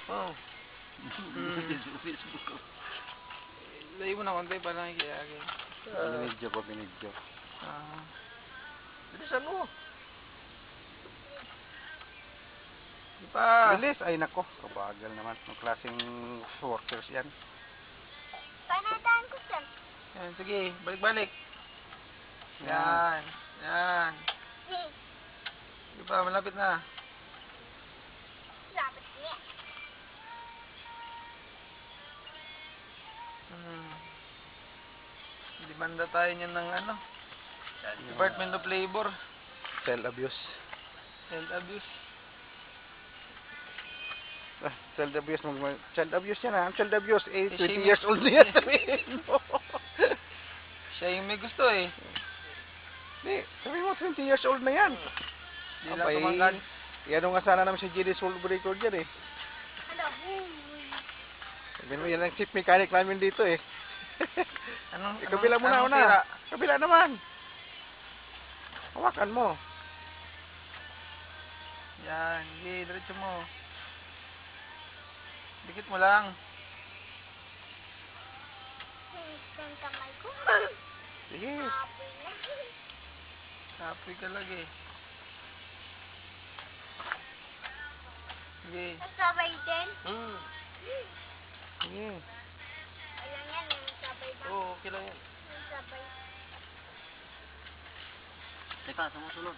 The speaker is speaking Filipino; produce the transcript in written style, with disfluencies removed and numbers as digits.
Wow. Layo mo na konti para nakikiyagin. Binidyo ko, binidyo. Bilisan mo. Di pa. Bilis! Ay nako, kabagal naman. Ang klaseng workers yan. Panadaan ko dyan. Yan, sige. Balik-balik. Yan. Yan. Di pa, malapit na. Dapat niya. Demanda tayo niyan ng ano? Department of Labor. Child abuse. Child abuse. Child abuse. Child abuse yan ha. Child abuse. 20 siya years old na yan. Siya yung may gusto eh. Hindi, sabi mo 20 years old na yan. Di lang tumangkad. Yan nga sana naman si GD Soul Breaker dyan eh. Ano? Sabi mo, yan ang chief mechanic namin dito eh. Anong, Kabila mo na, anong sira? Kabila naman. Hawakan mo. Yan, sige, diretso mo. Dikit mo lang. Ang kamay ko. Sige. Apoy na. Kapoy ka lagi. Sige. Nasabay din. Sige. Alam yan, nasabay ba? Oo, okay lang yan. Nasabay. Teka, sumusunod.